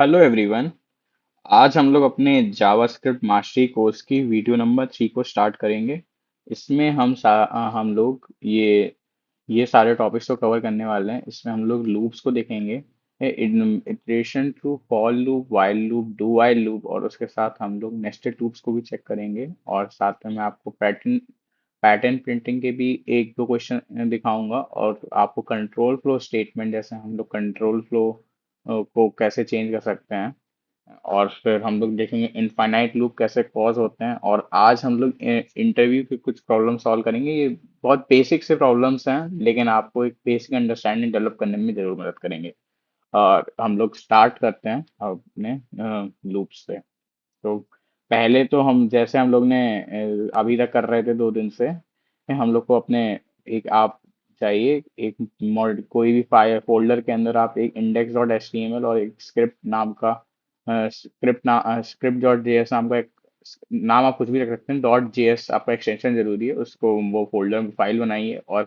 Hello everyone. आज हम लोग अपने जावास्क्रिप्ट मास्टरी कोर्स की वीडियो नंबर 3 को स्टार्ट करेंगे। इसमें हम लोग ये सारे टॉपिक्स को कवर करने वाले हैं। इसमें हम लोग लूप्स को देखेंगे, iteration through for loop, while loop, do while loop, और उसके साथ हम लोग नेस्टेड लूप्स को भी चेक करेंगे। और साथ में मैं आपको पैटर्न पैटर्न प्रिंटिंग के भी एक दो क्वेश्चन दिखाऊंगा, और आपको कंट्रोल फ्लो स्टेटमेंट, जैसे हम लोग कंट्रोल फ्लो को कैसे चेंज कर सकते हैं। और फिर हम लोग देखेंगे इनफाइनाइट लूप कैसे कॉज होते हैं। और आज हम लोग इंटरव्यू के कुछ प्रॉब्लम सॉल्व करेंगे। ये बहुत बेसिक से प्रॉब्लम्स हैं, लेकिन आपको एक बेसिक अंडरस्टैंडिंग डेवलप करने में जरूर मदद करेंगे। और हम लोग स्टार्ट करते हैं अपने लूप से। तो पहले तो हम लोग ने अभी तक कर रहे थे 2 दिन से, हम लोग को अपने एक आप चाहिए एक मॉड, कोई भी फाइल फोल्डर के अंदर आप एक index dot H T M L और एक स्क्रिप्ट नाम का स्क्रिप्ट डॉट जेएस नाम का एक नाम आप कुछ भी रख सकते हैं। डॉट जेएस आपका एक्सटेंशन जरूरी है, उसको वो फोल्डर में फाइल बनाइए और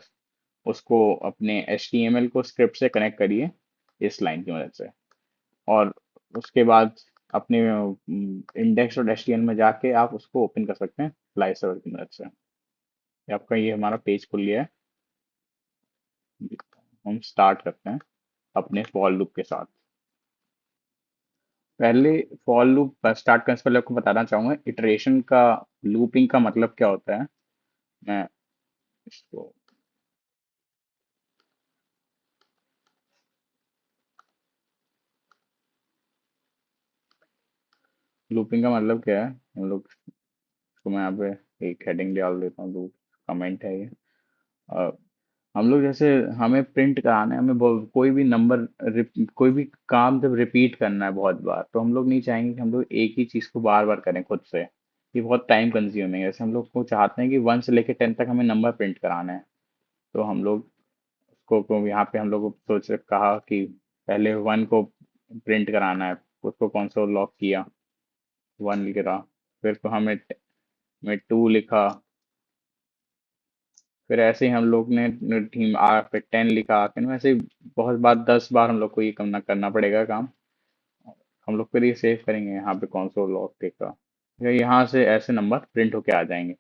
उसको अपने एच टी एम एल को स्क्रिप्ट से कनेक्ट करिए इस लाइन की मदद से। और उसके बाद अपने index dot H T M L में जाके आप उसको ओपन कर सकते हैं लाइव सर्वर की मदद से। आपका ये हमारा पेज खुल गया है। हम स्टार्ट करते हैं अपने फॉर लूप के साथ। पहले फॉर लूप स्टार्ट करने से पहले आपको बताना चाहूंगा इटरेशन का, लूपिंग का मतलब क्या होता है। मैं इसको लूपिंग का मतलब क्या है, हम लोग इसको मैं यहाँ पे एक हेडिंग डाल देता हूँ। लूप कमेंट है ये। अ, हम लोग जैसे हमें प्रिंट कराना है, कोई भी नंबर, कोई भी काम जब रिपीट करना है बहुत बार, तो हम लोग नहीं चाहेंगे कि हम लोग एक ही चीज़ को बार बार करें खुद से। ये बहुत टाइम कंज्यूमिंग है। जैसे हम लोग को चाहते हैं कि 1 से लेकर 10 तक हमें नंबर प्रिंट कराना है, तो हम लोग को यहाँ पे हम लोग को कहा कि पहले 1 को प्रिंट कराना है। उसको कंसोल लॉग किया, 1 लिख रहा। फिर तो में 2 लिखा। फिर ऐसे ही हम लोग ने टीम पे 10 लिखा। फिर ऐसे ही बहुत बार, 10 बार हम लोग को ये करना पड़ेगा काम। हम लोग फिर ये सेव करेंगे यहाँ पे कंसोल लॉग टेक का। फिर यहाँ से ऐसे नंबर प्रिंट होके आ जाएंगे।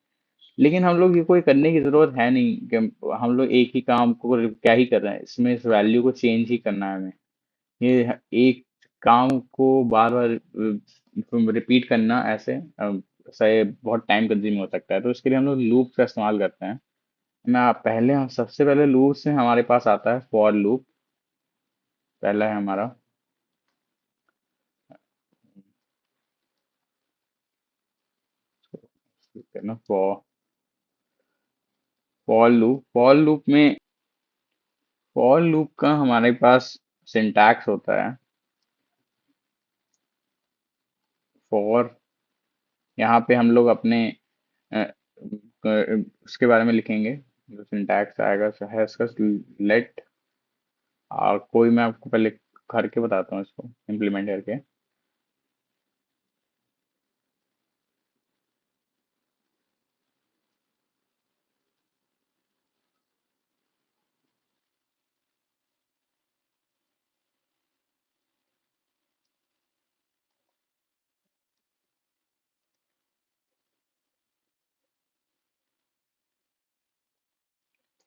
लेकिन हम लोग ये कोई करने की जरूरत है नहीं कि हम लोग एक ही काम को क्या ही कर रहे हैं, इसमें इस वैल्यू को चेंज ही करना है हमें। ये एक काम को बार बार रिपीट करना ऐसे सही बहुत टाइम कंज्यूमिंग हो सकता है। तो इसके लिए हम लोग लूप का इस्तेमाल करते हैं। हम सबसे पहले लूप से हमारे पास आता है फॉर लूप। पहला है हमारा, ठीक है ना, फॉर लूप का हमारे पास सिंटैक्स होता है फॉर। यहाँ पे हम लोग अपने उसके बारे में लिखेंगे। जो सिंटैक्स आएगा सो है इसका, लेट। और कोई मैं आपको पहले करके बताता हूँ इसको इम्प्लीमेंट करके।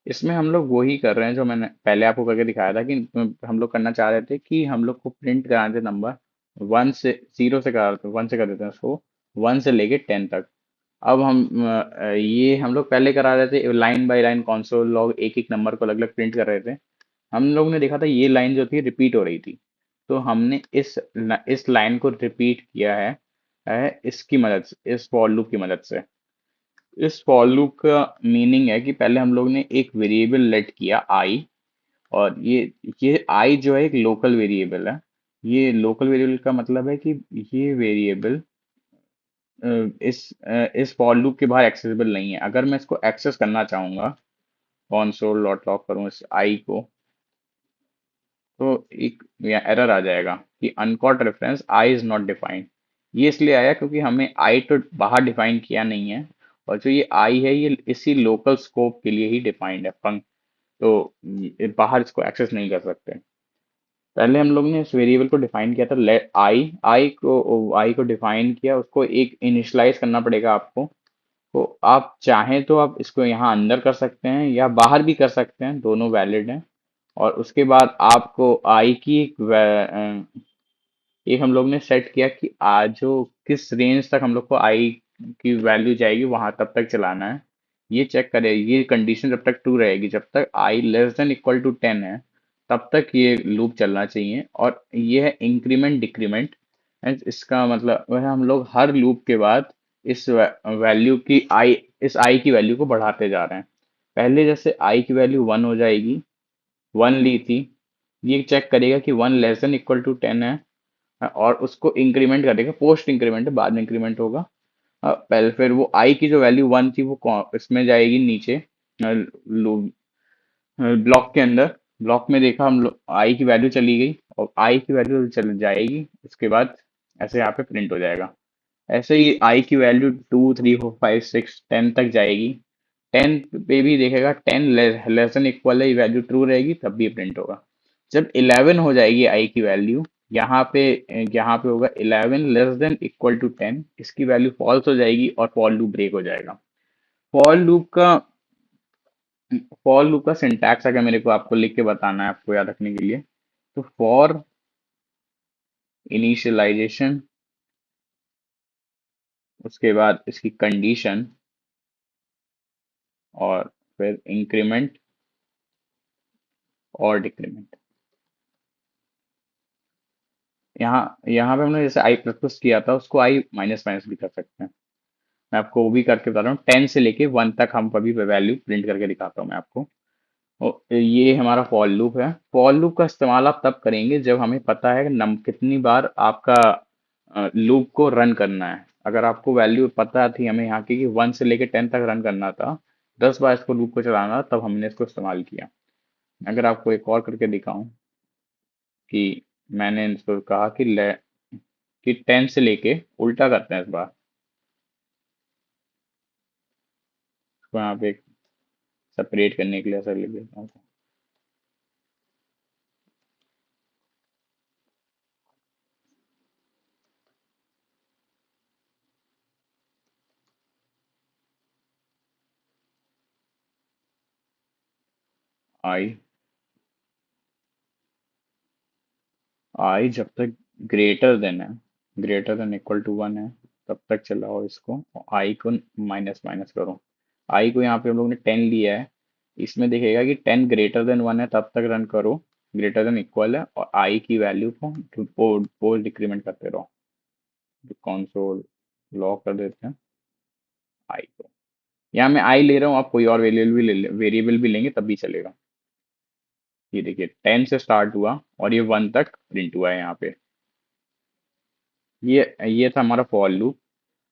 इसमें हम लोग वही कर रहे हैं जो मैंने पहले आपको करके दिखाया था, कि हम लोग करना चाह रहे थे कि हम लोग को प्रिंट कराने थे नंबर 1 से, 0 से कर 1 से कर देते हैं उसको, 1 से लेके 10 तक। अब ये हम लोग पहले करा रहे थे line by line console log, एक एक नंबर को अलग अलग प्रिंट कर रहे थे। हम लोग ने देखा था ये लाइन जो थी रिपीट हो रही थी, तो हमने इस लाइन को रिपीट किया इसकी मदद से, इस फॉर लूप की मदद से। इस फॉर लूप का मीनिंग है कि पहले हम लोग ने एक वेरिएबल लेट किया आई, और ये आई जो है एक लोकल वेरिएबल है। ये लोकल वेरिएबल का मतलब है कि ये वेरिएबल इस फॉर लूप के बाहर एक्सेसिबल नहीं है। अगर मैं इसको एक्सेस करना चाहूंगा, console डॉट लॉग करूँ इस आई को, तो एक एरर आ जाएगा कि uncaught reference I is not defined. ये इसलिए आया क्योंकि हमने आई तो बाहर डिफाइन किया नहीं है, और जो ये आई है ये इसी लोकल स्कोप के लिए ही डिफाइंड है। तो ये बाहर इसको एक्सेस नहीं कर सकते। पहले हम लोग ने इस वेरिएबल को डिफाइन किया था, लेट आई को डिफाइन किया, उसको एक इनिशियलाइज करना पड़ेगा आपको। तो आप चाहें तो आप इसको यहाँ अंदर कर सकते हैं या बाहर भी कर सकते हैं, दोनों वैलिड हैं। और उसके बाद आपको आई की एक हम लोग ने सेट किया कि आज जो किस रेंज तक हम लोग को आई की वैल्यू जाएगी वहां तब तक चलाना है। ये चेक करें, ये कंडीशन जब तक ट्रू रहेगी, जब तक आई लेस देन इक्वल टू 10 है, तब तक ये लूप चलना चाहिए। और ये है इंक्रीमेंट डिक्रीमेंट। इसका मतलब वह हम लोग हर लूप के बाद इस वैल्यू की आई इस आई की वैल्यू को बढ़ाते जा रहे हैं। पहले जैसे आई की वैल्यू 1 हो जाएगी, 1 ली थी, ये चेक करेगा कि 1 लेस देन इक्वल टू 10 है, और उसको इंक्रीमेंट करेगा। पोस्ट इंक्रीमेंट है, बाद में इंक्रीमेंट होगा। पहले फिर वो आई की जो वैल्यू 1 थी वो इसमें जाएगी नीचे ब्लॉक के अंदर। ब्लॉक में देखा हम लोग आई की वैल्यू चली गई, और आई की वैल्यू चल जाएगी, उसके बाद ऐसे यहाँ पे प्रिंट हो जाएगा। ऐसे ही आई की वैल्यू 2 3 4 5 6 10 तक जाएगी। 10 पे भी देखेगा, 10 लेस देन इक्वल है, ये वैल्यू ट्रू रहेगी, तब भी प्रिंट होगा। जब 11 हो जाएगी आई की वैल्यू, यहाँ पे यहाँ पे होगा 11 लेस देन इक्वल टू 10, इसकी वैल्यू फॉल्स हो जाएगी और फॉर लूप ब्रेक हो जाएगा। फॉर लूप का फॉर लूप का सिंटैक्स अगर मेरे को आपको लिख के बताना है आपको याद रखने के लिए, तो फॉर इनिशियलाइजेशन, उसके बाद इसकी कंडीशन, और फिर इंक्रीमेंट और डिक्रीमेंट। यहाँ यहाँ पे हमने जैसे आई प्लस प्लस किया था, उसको आई माइनस माइनस भी कर सकते हैं। मैं आपको वो भी करके बता रहा हूँ, 10 से लेके 1 तक हम कभी वैल्यू प्रिंट करके दिखाता हूँ मैं आपको। ये हमारा फॉर लूप है। फॉर लूप का इस्तेमाल आप तब करेंगे जब हमें पता है कि कितनी बार आपका लूप को रन करना है। अगर आपको वैल्यू पता थी हमें यहाँ की कि 1 से लेके 10 तक रन करना था, 10 बार इसको लूप को चलाना, तब हमने इसको इस्तेमाल किया। अगर आपको एक और करके दिखाऊं कि मैंने इसको कहा कि 10 से लेके उल्टा करते हैं इस बार, इसको यहाँ पे सेपरेट करने के लिए ऐसा लिख देता हूँ, आई आई जब तक ग्रेटर देन है, ग्रेटर देन इक्वल टू 1 है, तब तक चलाओ इसको, और आई को माइनस माइनस करो। आई को यहाँ पे हम लोग ने 10 लिया है, इसमें दिखेगा कि 10 ग्रेटर देन 1 है, तब तक रन करो, ग्रेटर देन इक्वल है, और आई की वैल्यू को पोस्ट डिक्रीमेंट करते रहो। कंसोल लॉक कर देते हैं आई को। यहाँ मैं आई ले रहा हूँ, आप कोई और वेरिएबल भी लेंगे तब भी चलेगा। ये देखिए 10 से स्टार्ट हुआ और ये 1 तक प्रिंट हुआ है यहाँ पे। ये था हमारा फॉर लूप।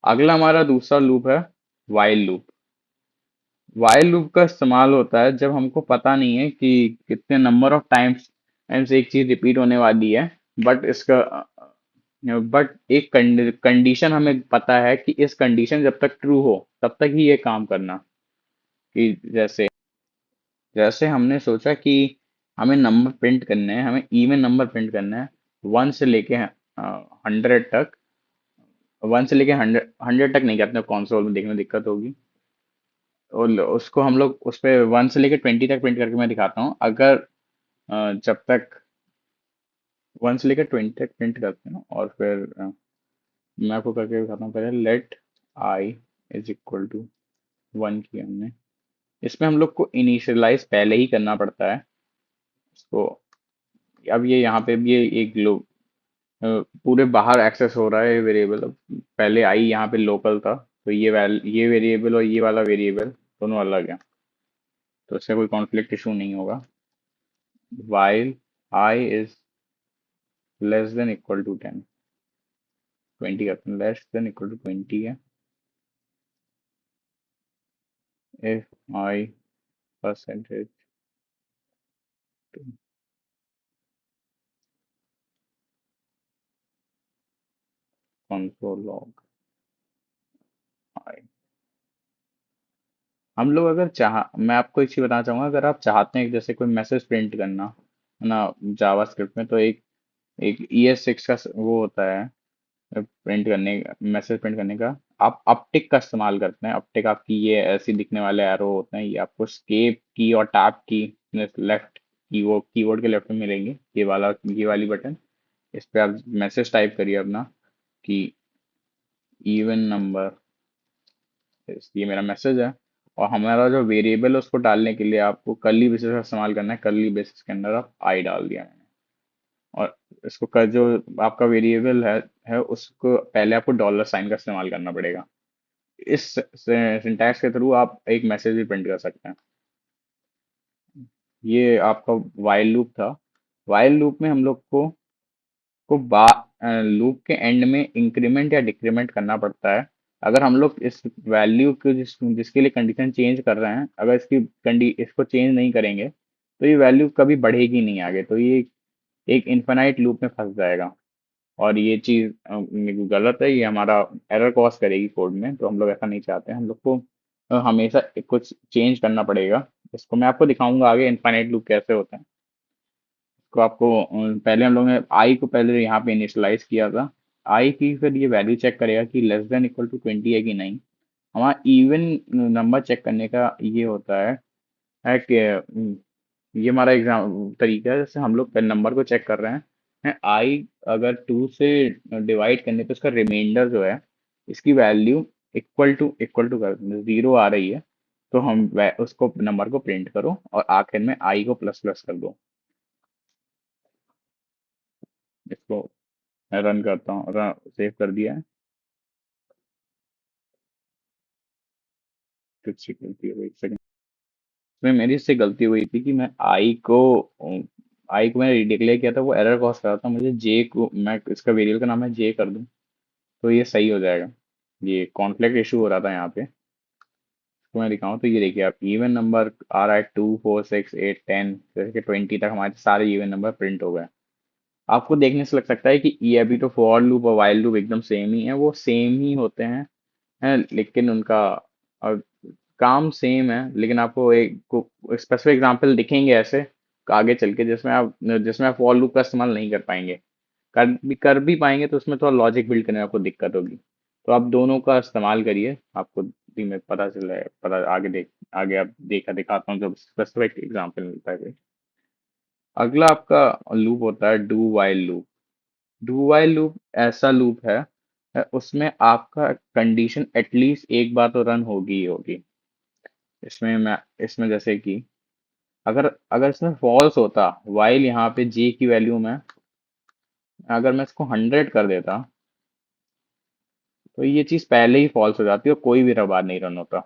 अगला हमारा दूसरा लूप है वाइल लूप। वाइल लूप का इस्तेमाल होता है जब हमको पता नहीं है कि कितने नंबर ऑफ टाइम्स टाइम्स एक चीज रिपीट होने वाली है, बट इसका बट एक कंडीशन हमें पता है कि इस कंडीशन जब तक ट्रू हो तब तक ही ये काम करना। कि जैसे जैसे हमने सोचा कि हमें नंबर प्रिंट करने हैं, हमें इवन नंबर प्रिंट करना है 1 से लेके 100 तक। 1 से लेके 100 तक नहीं करते, कंसोल में देखने में दिक्कत होगी। और उसको हम लोग उस पे 1 से लेके 20 तक प्रिंट करके मैं दिखाता हूँ। अगर जब तक 1 से लेकर 20 तक प्रिंट करते हैं, और फिर मैं आपको करके दिखाता हूँ। पहले let I is equal to 1 की हमने, इसमें हम लोग को इनिशियलाइज पहले ही करना पड़ता है इसको। अब ये यहाँ पे भी ये एक पूरे बाहर एक्सेस हो रहा है वेरिएबल। पहले आई यहाँ पे लोकल था, तो ये वेरिएबल और ये वाला वेरिएबल दोनों अलग है, तो इससे कोई कॉन्फ्लिक्ट इशू नहीं होगा। while I is less than equal to 10, 20 करते हैं, लेस देन इक्वल टू 20 है। if I percentage console log I, हम लोग अगर चाह मैं आपको एक चीज बताना चाहूंगा, अगर आप चाहते हैं कि जैसे कोई मैसेज प्रिंट करना, है ना, जावास्क्रिप्ट में तो एक ES6 का वो होता है प्रिंट करने मैसेज प्रिंट करने का। आप अपटिक का इस्तेमाल करते हैं। अपटिक आपकी ये ऐसी दिखने वाले एरो होते हैं, ये आपको स्केप की और टैप की लेफ्ट कीबोर्ड के लेफ्ट में मिलेंगे, ये वाली बटन। इस पे आप मैसेज टाइप करिए अपना कि इवन नंबर, ये मेरा मैसेज है। और हमारा जो वेरिएबल है उसको डालने के लिए आपको कर्ली ब्रेसेस का इस्तेमाल करना है। कर्ली ब्रेसेस के अंदर आप आई डाल दिया मैंने। और इसको जो आपका वेरिएबल है उसको पहले आपको डॉलर साइन का इस्तेमाल करना पड़ेगा। इस सिंटैक्स के थ्रू आप एक मैसेज भी प्रिंट कर सकते हैं। ये आपका वाइल लूप था। वाइल लूप में हम लोग को लूप के एंड में इंक्रीमेंट या डिक्रीमेंट करना पड़ता है। अगर हम लोग इस वैल्यू को जिसके लिए कंडीशन चेंज कर रहे हैं, अगर इसको चेंज नहीं करेंगे तो ये वैल्यू कभी बढ़ेगी नहीं आगे, तो ये एक इनफाइनाइट लूप में फंस जाएगा। और ये चीज़ गलत है, ये हमारा एरर कॉज करेगी कोड में, तो हम लोग ऐसा नहीं चाहते हैं। हम लोग को हमेशा कुछ चेंज करना पड़ेगा। इसको मैं आपको दिखाऊंगा आगे इनफाइनाइट लूप कैसे होता है। तो आपको पहले हम लोग ने आई को पहले यहाँ पे इनिशियलाइज किया था। आई की फिर ये वैल्यू चेक करेगा कि लेस देन इक्वल टू 20 है कि नहीं। हमारा इवन नंबर चेक करने का ये होता है कि ये हमारा एग्जाम तरीका है, जैसे हम लोग नंबर को चेक कर रहे हैं। आई अगर 2 से डिवाइड करने पे उसका रिमाइंडर जो है, इसकी वैल्यू इक्वल टू कर 0 आ रही है, तो उसको नंबर को प्रिंट करो और आखिर में आई को प्लस प्लस कर दो। इसको मैं रन करता हूँ, सेव कर दिया है। कुछ सी गलती हो गई, एक सेकंड। इसमें मेरी इससे गलती हुई थी कि मैंने डिक्लेयर किया था, वो एरर कॉज कर रहा था मुझे। जे को मैं इसका वेरिएबल का नाम है जे कर दूं तो ये सही हो जाएगा। ये कॉन्फ्लिक्ट इशू हो रहा था यहाँ पे। तो मैं दिखाऊं तो ये देखिए, आप इवन नंबर आ रहा है 2 4 6 8 10 जैसे कि 20 तक हमारे सारे इवन नंबर प्रिंट हो गए। आपको देखने से लग सकता है कि ये अभी तो फॉर लूप और वाइल लूप एकदम सेम ही है, वो सेम ही होते हैं, लेकिन उनका और काम सेम है। लेकिन आपको एक स्पेसिफिक एग्जांपल दिखेंगे ऐसे आगे चल के, जिसमें आप फॉर लूप का इस्तेमाल नहीं कर पाएंगे। कर भी पाएंगे तो उसमें थोड़ा लॉजिक बिल्ड करने में आपको दिक्कत होगी। तो आप दोनों का इस्तेमाल करिए, आपको में पता चले, पता आगे आप दिखाता हूँ जब स्पेसिफिक एग्जांपल मिलता है कोई। अगला आपका लूप होता है do while loop. Do while loop ऐसा लूप है, उसमें आपका कंडीशन एटलीस्ट एक बार तो रन होगी ही होगी। इसमें जैसे कि अगर अगर इसमें फॉल्स होता, वाइल यहाँ पे जे की वैल्यू में अगर मैं इसको 100 कर देता, तो ये चीज़ पहले ही फॉल्स हो जाती है और कोई भी बार नहीं रन होता।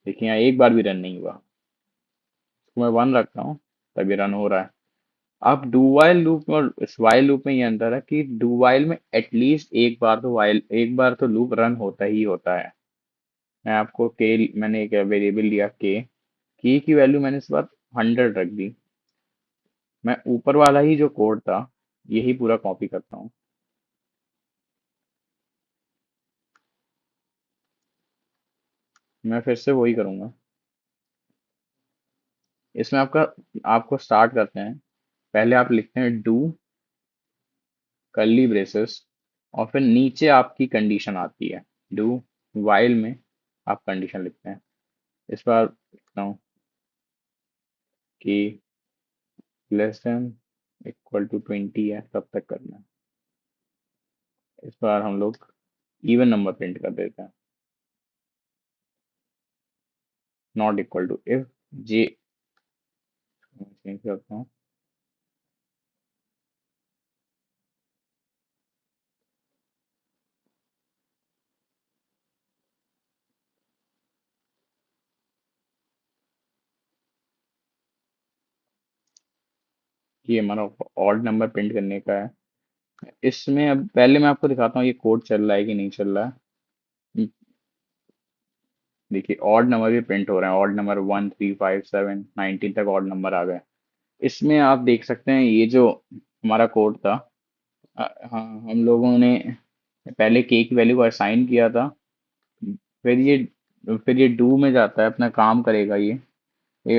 देखिए यहाँ एक बार भी रन नहीं हुआ। इसको मैं 1 रखता हूँ, तभी रन हो रहा है। अब डू वाइल लूप में और इस वाइल लूप में ये अंतर है कि डू वाइल में एटलीस्ट एक बार तो लूप रन होता ही होता है। मैंने एक वेरिएबल लिया के की वैल्यू मैंने इस बार 100 रख दी। मैं ऊपर वाला ही जो कोड था यही पूरा कॉपी करता हूँ। मैं फिर से वही करूँगा। इसमें आपको स्टार्ट करते हैं। पहले आप लिखते हैं डू कर्ली ब्रेसेस और फिर नीचे आपकी कंडीशन आती है। डू वाइल में आप कंडीशन लिखते हैं। इस बार लिखता हूँ कि लेस देन इक्वल टू 20 है, तब तक करना है। इस बार हम लोग इवन नंबर प्रिंट कर देते हैं। Not equal to if J, change करता हूँ। ये हमारा ऑड नंबर प्रिंट करने का है। इसमें अब पहले मैं आपको दिखाता हूँ ये कोड चल रहा है कि नहीं चल रहा है। देखिए ऑड नंबर भी प्रिंट हो रहे हैं। ऑड नंबर 1 3 5 7 19 तक ऑड नंबर आ गए। इसमें आप देख सकते हैं ये जो हमारा कोड था, हाँ, हम लोगों ने पहले के की वैल्यू को असाइन किया था। फिर ये फिर ये डू में जाता है, अपना काम करेगा ये।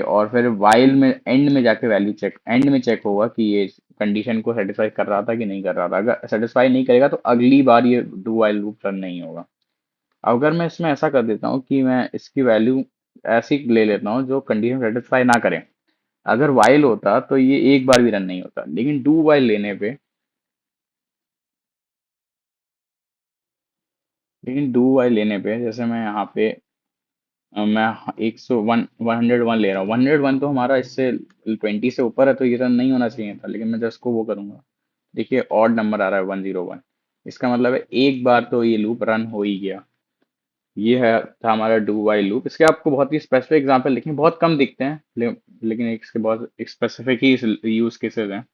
और फिर वाइल में एंड में जाके वैल्यू चेक, एंड में चेक होगा कि ये कंडीशन को सेटिस्फाई कर रहा था कि नहीं कर रहा था। अगर सेटिस्फाई नहीं करेगा तो अगली बार ये डू वाइल लूप रन नहीं होगा। अगर मैं इसमें ऐसा कर देता हूँ कि मैं इसकी वैल्यू ऐसी ले लेता हूँ जो कंडीशन सेटिस्फाई ना करे, अगर वाइल होता तो ये एक बार भी रन नहीं होता। लेकिन डू वाइल लेने पे जैसे मैं यहाँ पे मैं 101 ले रहा हूँ। 101 तो हमारा इससे 20 से ऊपर है तो ये रन नहीं होना चाहिए था, लेकिन मैं जस्ट को वो करूंगा। देखिए ऑड नंबर आ रहा है 101, इसका मतलब है एक बार तो ये लूप रन हो ही गया। ये है था हमारा डू वाइल लूप। इसके आपको बहुत ही स्पेसिफिक एग्जांपल लिखे बहुत कम दिखते हैं, लेकिन इसके बहुत स्पेसिफिक ही यूज केसेस हैं।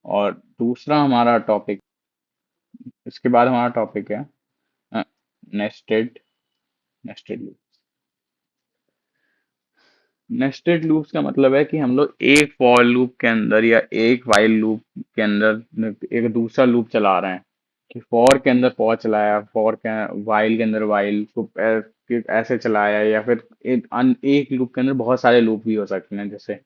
और दूसरा हमारा टॉपिक, इसके बाद हमारा टॉपिक है nested nested loop. Nested loops का मतलब है कि हम लोग एक फॉर लूप के अंदर या एक वाइल लूप के अंदर एक दूसरा लूप चला रहे हैं। कि फॉर के अंदर फॉर चलाया, फॉर के वाइल के अंदर वाइल को ऐसे चलाया, या फिर एक लूप के अंदर बहुत सारे लूप भी हो सकते हैं। जैसे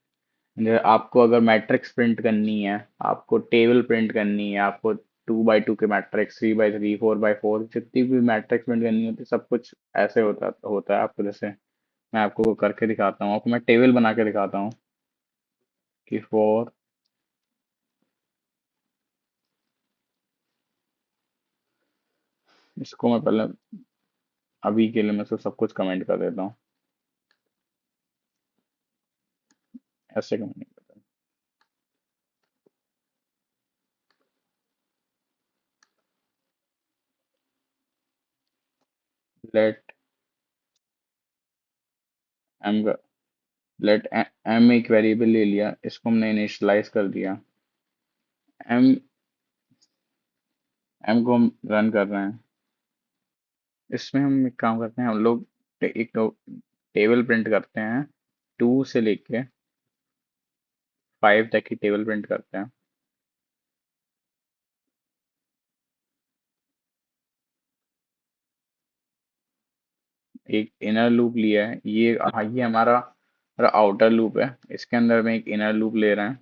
आपको अगर मैट्रिक्स प्रिंट करनी है, आपको टेबल प्रिंट करनी है, आपको 2x2 के मैट्रिक्स, 3x3, 4x4, जितनी भी मैट्रिक्स प्रिंट करनी होती है सब कुछ ऐसे होता होता है। आपको जैसे मैं आपको करके दिखाता हूँ, आपको मैं टेबल बना के दिखाता हूँ कि फॉर, इसको मैं पहले अभी के लिए मैं तो सब कुछ कमेंट कर देता हूँ, ऐसे कमेंट नहीं करता। लेट एम, लेट एम एक वेरिएबल ले लिया, इसको हमने इनिशियलाइज कर दिया। एम एम को हम रन कर रहे हैं। इसमें हम एक काम करते हैं, हम लोग एक तो टेबल प्रिंट करते हैं, 2 से लेके 5 तक की टेबल प्रिंट करते हैं। एक इनर लूप लिया है, ये हाँ ये हमारा आउटर लूप है। इसके अंदर में एक इनर लूप ले रहे हैं,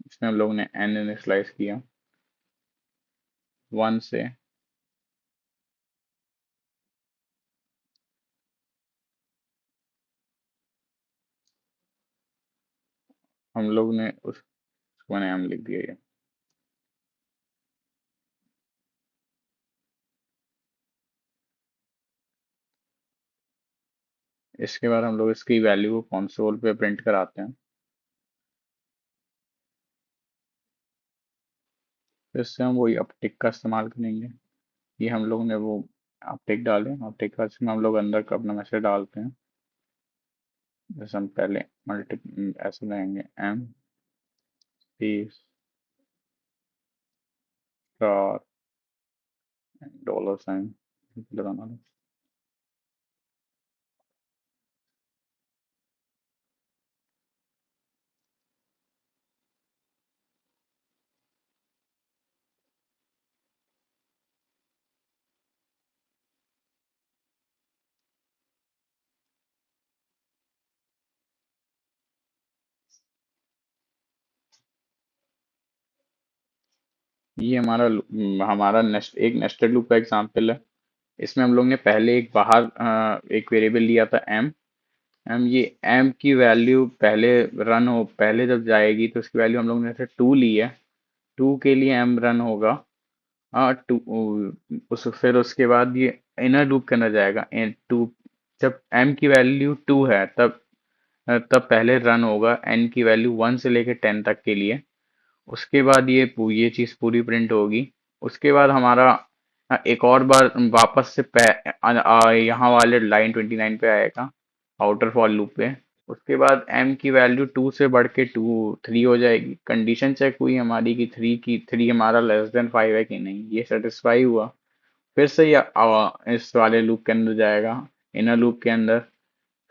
इसमें हम लोग ने एन इनिशियलाइज किया 1 से। हम लोग ने उसको नाम लिख दिया ये। इसके बाद हम लोग इसकी वैल्यू को कंसोल पे प्रिंट कराते हैं। फिर से हम वही अपटिक का इस्तेमाल करेंगे। ये हम लोग ने वो अपटिक डाले, अपटिक का इसमें हम लोग अंदर का अपना मैसेज डालते हैं। जैसे हम पहले मल्टी ऐसे लेंगे, एम पी स्टार $साइन लगाना है। ये हमारा एक नेस्टेड लूप का एग्जांपल है। इसमें हम लोग ने पहले एक बाहर एक वेरिएबल लिया था एम। ये एम की वैल्यू पहले जब जाएगी तो उसकी वैल्यू हम लोग ने जैसे 2 ली है, 2 के लिए एम रन होगा। हाँ टू, उस फिर उसके बाद ये इनर लूप के अंदर जाएगा। 2 जब एम की वैल्यू 2 है तब पहले रन होगा एन की वैल्यू 1 से लेके 10 तक के लिए। उसके बाद ये चीज़ पूरी प्रिंट होगी। उसके बाद हमारा एक और बार वापस से यहाँ वाले लाइन 29 पे आएगा, आउटर फॉर लूप पे। उसके बाद m की वैल्यू 2 से बढ़ के 3 हो जाएगी। कंडीशन चेक हुई हमारी कि 3 हमारा लेस देन 5 है कि नहीं, ये सेटिस्फाई हुआ। फिर से ये इस वाले लूप के अंदर जाएगा, इनर लूप के अंदर।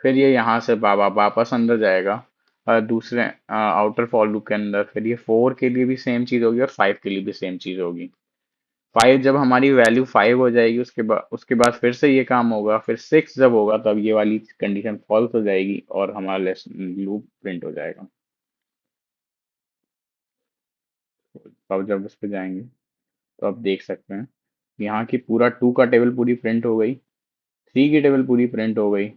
फिर ये यहाँ से वापस अंदर जाएगा दूसरे आउटर फॉर लूप के अंदर। फिर ये 4 के लिए भी सेम चीज़ होगी और 5 के लिए भी सेम चीज़ होगी। 5 जब हमारी वैल्यू 5 हो जाएगी, उसके बाद फिर से ये काम होगा, फिर 6 जब होगा तब ये वाली कंडीशन फॉल्स हो जाएगी और हमारा लूप प्रिंट हो जाएगा। तो अब जब उस पे जाएंगे तो आप देख सकते हैं यहाँ की पूरा 2 का टेबल पूरी प्रिंट हो गई, 3 की टेबल पूरी प्रिंट हो गई,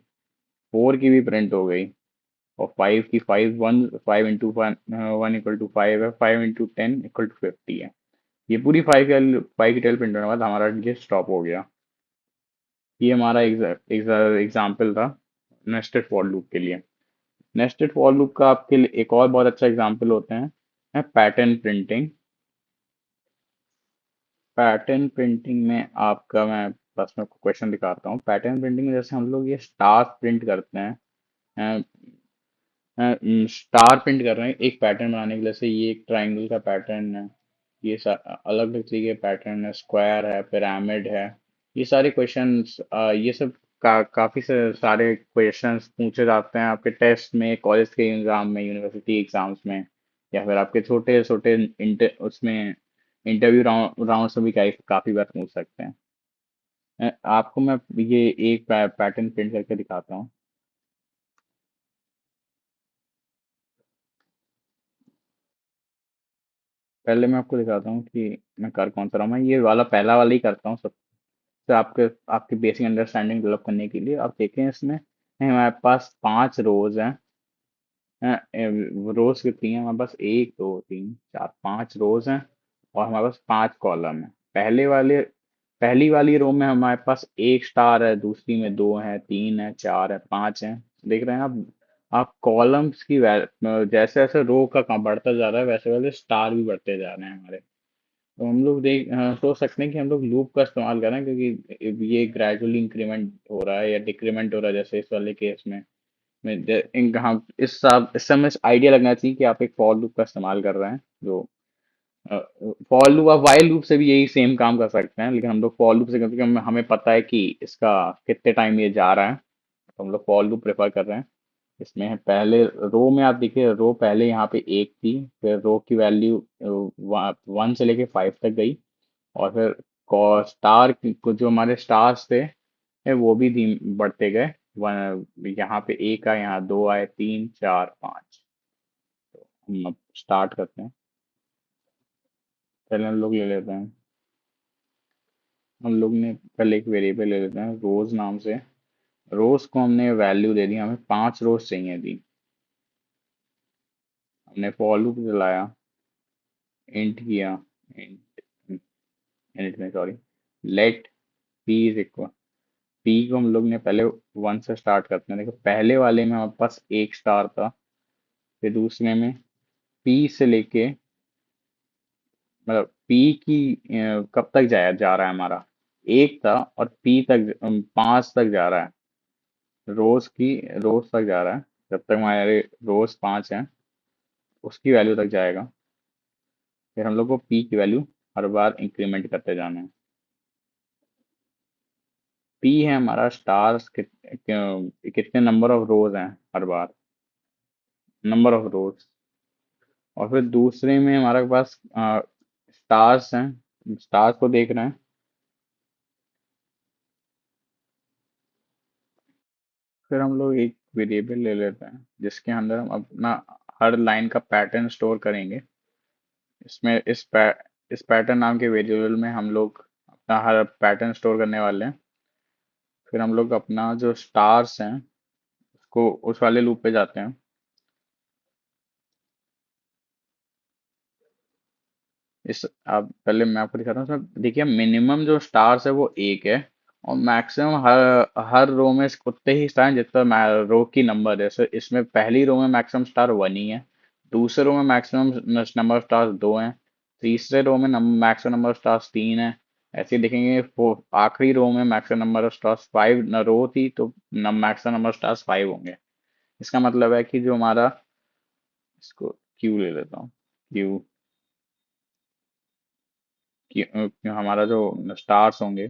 4 की भी प्रिंट हो गई, और 5 की 5 इंटू 1 इक्वल टू 5 है, 5 इंटू 10 इक्वल टू 50 है। ये पूरी 5 की टेबल प्रिंट होने के बाद हमारा ये स्टॉप हो गया। ये हमारा एग्जाम्पल था नेस्टेड फॉर लूप के लिए। नेस्टेड फॉर लूप का आपके लिए एक और बहुत अच्छा एग्जाम्पल होते हैं पैटर्न प्रिंटिंग। पैटर्न प्रिंटिंग में आपका मैं बस मैं आपको क्वेश्चन दिखाता हूँ। पैटर्न प्रिंटिंग में जैसे हम लोग ये स्टार प्रिंट करते हैं, स्टार प्रिंट कर रहे हैं एक पैटर्न बनाने के लिए। जैसे ये एक ट्रायंगल का पैटर्न है, ये अलग अलग तरीके के पैटर्न है, स्क्वायर है, पिरामिड है। ये सारे क्वेश्चंस, ये सब काफी सारे क्वेश्चंस पूछे जाते हैं आपके टेस्ट में, कॉलेज के एग्जाम में, यूनिवर्सिटी एग्जाम्स में, या फिर आपके छोटे छोटे उसमें इंटरव्यू राउंड में भी काफी बार पूछ सकते हैं। आपको मैं ये एक पैटर्न प्रिंट करके दिखाता हूँ। पहले मैं आपको दिखाता हूँ कि मैं कर कौन सा रहा हूँ। मैं ये वाला पहला वाला ही करता हूँ सबसे, आपके आपकी बेसिक अंडरस्टैंडिंग डेवलप करने के लिए। आप देखें इसमें हमारे पास 5 रोज हैं। रोज कितनी है हमारे पास? 1 2 3 4 5 रोज हैं, और हमारे पास 5 कॉलम है। पहली वाली रो में हमारे पास एक स्टार है, दूसरी में 2 है, 3 है, 4 है, 5 है। देख रहे हैं आप कॉलम्स की जैसे जैसे रो का काम बढ़ता जा रहा है, वैसे वैसे स्टार भी बढ़ते जा रहे हैं हमारे। तो हम लोग सोच सकते हैं कि हम लोग लूप का इस्तेमाल करें, क्योंकि ये ग्रेजुअली इंक्रीमेंट हो रहा है या डिक्रीमेंट हो रहा है, जैसे इस वाले केस में। हाँ, इस समय आइडिया लगना चाहिए कि आप एक फॉर लूप का इस्तेमाल कर रहे हैं। जो फॉर लूप, आप वाइल लूप से भी यही सेम काम कर सकते हैं, लेकिन हम लोग फॉर लूप से करते हैं क्योंकि हमें पता है कि इसका कितने टाइम ये जा रहा है, तो हम लोग फॉर लूप प्रेफर कर रहे हैं। इसमें है पहले रो में, आप देखिए रो पहले यहाँ पे 1 थी, फिर रो की वैल्यू 1 से लेके 5 तक गई, और फिर स्टार को जो हमारे स्टार्स थे वो भी बढ़ते गए। यहाँ पे एक आए, यहाँ 2 आए, 3 4 5। हम अब स्टार्ट करते हैं। पहले हम लोग ले लेते हैं, हम लोग ने पहले एक वेरिएबल ले लेते हैं रोज नाम से। रोज को हमने वैल्यू दे दी, हमें 5 रोज चाहिए थी। हमने फॉर लूप चलाया, इंट किया, इंट इंट में sorry, let P is equal, P को हम लोग ने पहले 1 से स्टार्ट करते हैं। देखो पहले वाले में हमारे पास एक स्टार था, फिर दूसरे में पी से लेके, मतलब पी की कब तक जा रहा है हमारा, एक था, और पी तक 5 तक जा रहा है। रोज की रोज तक जा रहा है, जब तक हमारे रोज 5 हैं उसकी वैल्यू तक जाएगा। फिर हम लोग को पी की वैल्यू हर बार इंक्रीमेंट करते जाना है। पी है हमारा स्टार्स कितने नंबर ऑफ रोज हैं हर बार, नंबर ऑफ रोज। और फिर दूसरे में हमारे पास स्टार्स हैं, स्टार्स को देख रहे हैं। फिर हम लोग एक वेरिएबल ले लेते हैं जिसके अंदर हम अपना हर लाइन का पैटर्न स्टोर करेंगे। इसमें इस पैटर्न नाम के वेरिएबल में हम लोग अपना हर पैटर्न स्टोर करने वाले हैं। फिर हम लोग अपना जो स्टार्स हैं उसको उस वाले लूप पे जाते हैं। इस आप पहले मैं आपको दिखाता हूँ सर, देखिए मिनिमम जो स्टार्स है वो एक है, और मैक्सिमम हर हर रो में उतने ही स्टार हैं जितना रो की नंबर है। सर इसमें पहली रो में मैक्सिमम स्टार 1 ही है, दूसरे रो में मैक्सिमम नंबर ऑफ स्टार्स 2 हैं, तीसरे रो में मैक्सिमम नंबर ऑफ स्टार्स 3 है। ऐसे ही देखेंगे आखिरी रो में मैक्सिमम नंबर ऑफ स्टार्स 5, रो थी तो मैक्सिमम नंबर ऑफ स्टार्स 5 होंगे। इसका मतलब है कि जो हमारा, इसको क्यू ले लेता हूँ, क्यू हमारा जो स्टार्स होंगे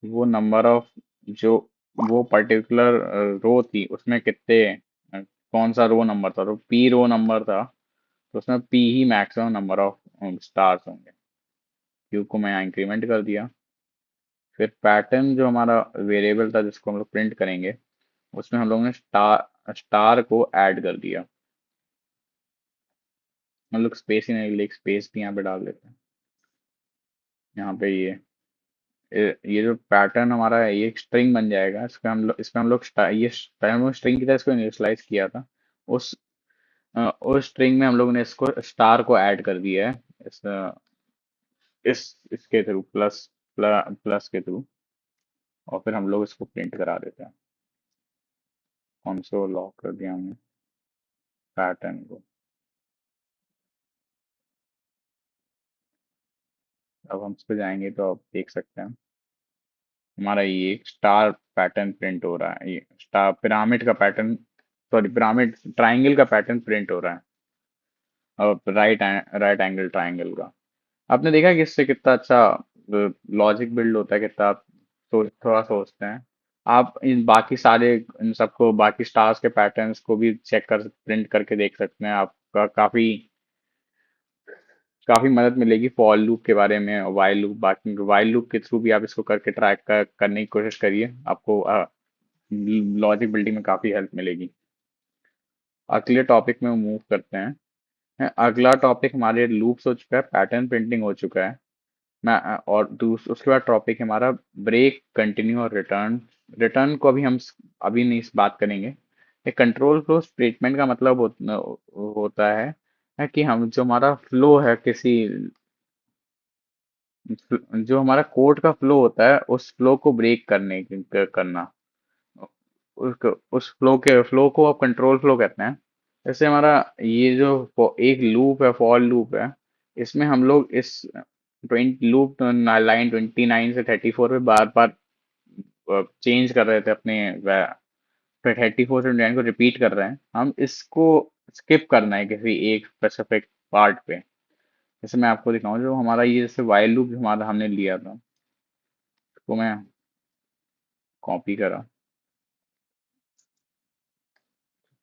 वो नंबर ऑफ, जो वो पर्टिकुलर रो थी उसमें कितने, कौन सा रो नंबर था, तो पी रो नंबर था, तो उसमें P he maximum number of stars होंगे। क्यू को मैं यहाँ इंक्रीमेंट कर दिया। फिर पैटर्न जो हमारा वेरिएबल था जिसको हम लोग प्रिंट करेंगे, उसमें हम लोग ने स्टार स्टार को ऐड कर दिया। हम लोग स्पेस ही नहीं, एक स्पेस भी यहाँ पे डाल देते हैं। यहाँ पे ये जो पैटर्न हमारा है ये एक स्ट्रिंग बन जाएगा। इसमें हम लोग स्ट्रिंग की तरह इसको इनिशियलाइज किया था। उस उस स्ट्रिंग में हम लोग ने इसको स्टार को ऐड कर दिया है, इसके थ्रू, प्लस के थ्रू। और फिर हम लोग इसको प्रिंट करा देते हैं। कंसोल लॉक कर दिया हमने पैटर्न को। अब हम इस पे जाएंगे तो आप देख सकते हैं हमारा ये स्टार पैटर्न प्रिंट हो रहा है। ये स्टार पिरामिड का पैटर्न, सॉरी पिरामिड ट्राइंगल का पैटर्न प्रिंट हो रहा है। और राइट एंगल ट्राइंगल का। आपने देखा कि इससे कितना अच्छा लॉजिक बिल्ड होता है, कितना आप थोड़ा सोचते हैं। आप इन बाकी सारे इन सबको, बाकी स्टार्स के पैटर्न्स को भी चेक कर प्रिंट करके देख सकते हैं। आपका काफी काफी मदद मिलेगी फॉर लूप के बारे में, वाइल लूप, बाकी वाइल लूप के थ्रू भी आप इसको करके करने की कोशिश करिए। आपको लॉजिक बिल्डिंग में काफी हेल्प मिलेगी। अगले टॉपिक में मूव करते हैं। अगला टॉपिक हमारे लूप्स हो चुका है, पैटर्न प्रिंटिंग हो चुका है। और उसके बाद टॉपिक हमारा ब्रेक, कंटिन्यू और रिटर्न। रिटर्न को अभी नहीं इस बात करेंगे। एक कंट्रोल फ्लो स्टेटमेंट का मतलब होता है कि हम जो हमारा फ्लो है किसी, जो हमारा कोड का फ्लो होता है उस फ्लो को ब्रेक करना। उस फ्लो को आप कंट्रोल फ्लो कहते हैं। जैसे हमारा ये जो एक लूप है, फॉर लूप है, इसमें हम लोग इस 20 लूप लाइन 29 से 34 में बार बार चेंज कर रहे थे अपने, फिर 34 से 29 को रिपीट कर रहे हैं। हम इसको स्किप करना है किसी एक स्पेसिफिक पार्ट पे। जैसे मैं आपको दिखाऊं, जो हमारा ये जैसे वाइल लूप हमारा हमने लिया था, उसको मैं कॉपी करा,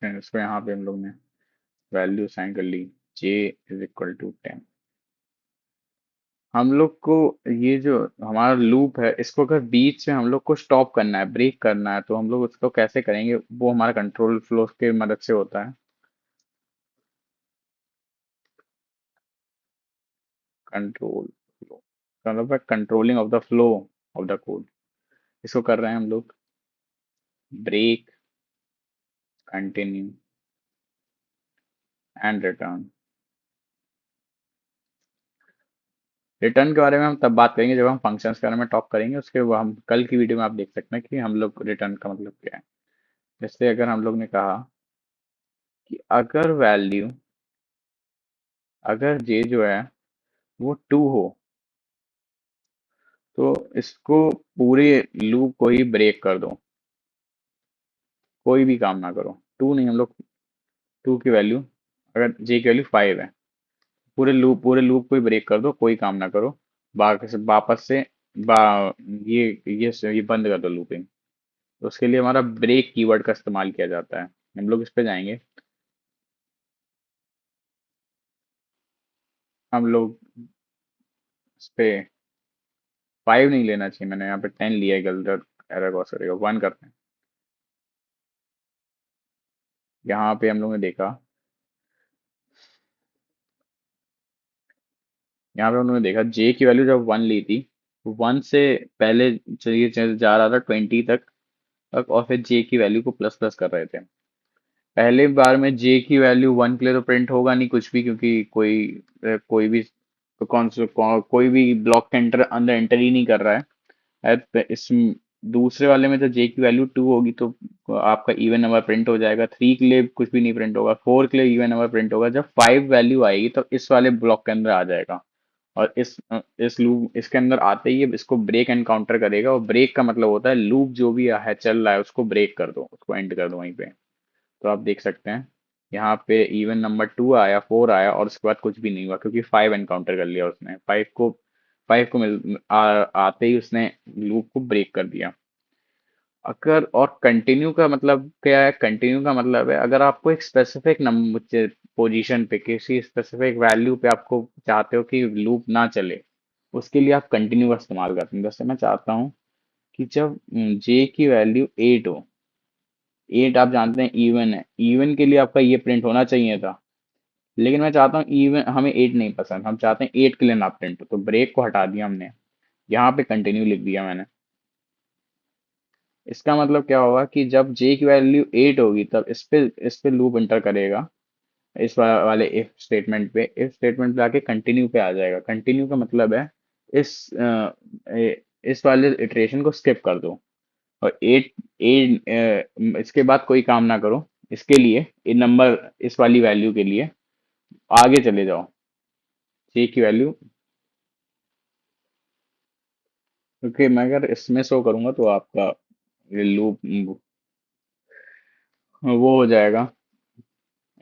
फिर इसको यहाँ पे हम लोग ने वैल्यू असाइन कर ली, जे इज इक्वल टू 10। हम लोग को ये जो हमारा लूप है इसको अगर बीच में हम लोग को स्टॉप करना है, ब्रेक करना है, तो हम लोग उसको कैसे करेंगे, वो हमारा कंट्रोल फ्लो की मदद से होता है। कंट्रोल फ्लो मतलब controlling of the flow of the code. इसको कर रहे हैं हम लोग break, continue and return. Return के बारे में हम तब बात करेंगे जब हम फंक्शंस के बारे में टॉक करेंगे। उसके वो हम कल की वीडियो में आप देख सकते हैं कि हम लोग रिटर्न का मतलब क्या है। जैसे अगर हम लोग ने कहा कि अगर जे जो है वो 2 हो, तो इसको पूरे लूप को ही ब्रेक कर दो, कोई भी काम ना करो। टू नहीं, हम लोग टू की वैल्यू, अगर जे की वैल्यू 5 है, पूरे लूप को ही ब्रेक कर दो, कोई काम ना करो। बाकी से वापस से बा ये बंद कर दो लूपिंग। तो उसके लिए हमारा ब्रेक कीवर्ड का इस्तेमाल किया जाता है। हम लोग इस पे जाएंगे। हम लोग इस पे 5 नहीं लेना चाहिए, मैंने यहाँ पे 10 लिया है, गलत एरर कॉस करेगा। 1 करते हैं। यहाँ पे हम लोग ने देखा, यहाँ पे हम लोग ने देखा जे की वैल्यू जब 1 ली थी, 1 से पहले चलिए जा रहा था 20 तक, और फिर जे की वैल्यू को प्लस प्लस कर रहे थे। पहले बार में जे की वैल्यू 1 के लिए तो प्रिंट होगा नहीं कुछ भी, क्योंकि कोई भी कोई भी ब्लॉक के अंदर एंटर ही नहीं कर रहा है। इस दूसरे वाले में जब जे की वैल्यू 2 होगी तो आपका इवन नंबर प्रिंट हो जाएगा। 3 के लिए कुछ भी नहीं प्रिंट होगा, 4 के लिए इवन नंबर प्रिंट होगा। जब 5 वैल्यू आएगी तो इस वाले ब्लॉक के अंदर आ जाएगा। और इस लूप इसके अंदर आते ही अब इसको ब्रेक एनकाउंटर करेगा। और ब्रेक का मतलब होता है लूप जो भी है चल रहा है उसको ब्रेक कर दो, उसको एंड कर दो वहीं पे। तो आप देख सकते हैं यहाँ पे इवन नंबर 2 आया, 4 आया, और उसके बाद कुछ भी नहीं हुआ, क्योंकि 5 एनकाउंटर कर लिया उसने। 5 को आते ही उसने लूप को ब्रेक कर दिया। अगर और कंटिन्यू का मतलब क्या है? कंटिन्यू का मतलब है अगर आपको एक स्पेसिफिक नंबर पोजीशन पे, किसी स्पेसिफिक वैल्यू पे आपको चाहते हो कि लूप ना चले, उसके लिए आप कंटिन्यू का इस्तेमाल करते हैं। जैसे मैं चाहता हूँ कि जब जे की वैल्यू 8 हो, 8 आप जानते हैं इवन है, इवन के लिए आपका ये प्रिंट होना चाहिए था, लेकिन मैं चाहता हूँ इवन, हमें 8 नहीं पसंद, हम चाहते हैं 8 के लिए ना प्रिंट हो, तो ब्रेक को हटा दिया हमने, यहाँ पे कंटिन्यू लिख दिया मैंने। इसका मतलब क्या होगा कि जब जे की वैल्यू 8 होगी तब इस पे लूप इंटर करेगा, वाले इफ स्टेटमेंट पे, इफ स्टेटमेंट पे आके कंटिन्यू पे आ जाएगा। कंटिन्यू का मतलब है इस इस वाले इटरेशन को स्किप कर दो, और एट एट इसके बाद कोई काम ना करो, इसके लिए ये नंबर, इस वाली वैल्यू के लिए आगे चले जाओ, जे की वैल्यू, क्योंकि मैं अगर इसमें शो करूंगा तो आपका लूप वो हो जाएगा,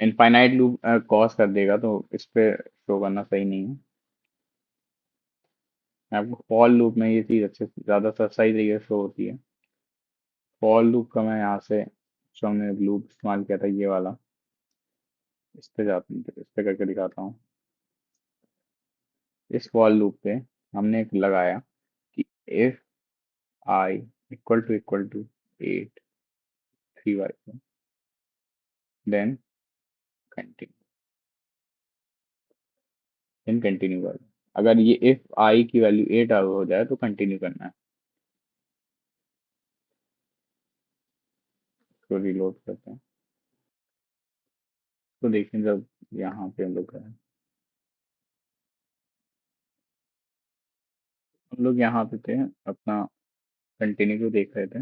इनफाइनाइट लूप कॉज कर देगा, तो इस पे शो करना सही नहीं है। आपको फॉर लूप में ये चीज़ अच्छे से ज़्यादा सही तरीके से शो होती है। फॉर लूप का मैं यहाँ से जो हमने लूप इस्तेमाल किया था ये वाला, इस पे जाते हैं, इस पे करके दिखाता हूँ। इस फॉर लूप पे हमने एक लगाया कि if I equal to 8 3y then continue, then continue कर, अगर ये इफ आई की वैल्यू 8 हो जाए तो कंटिन्यू करना है। तो रिलोड करते हैं, तो देखें जब यहाँ पे हम लोग यहाँ पे थे, अपना कंटिन्यू को देख रहे थे,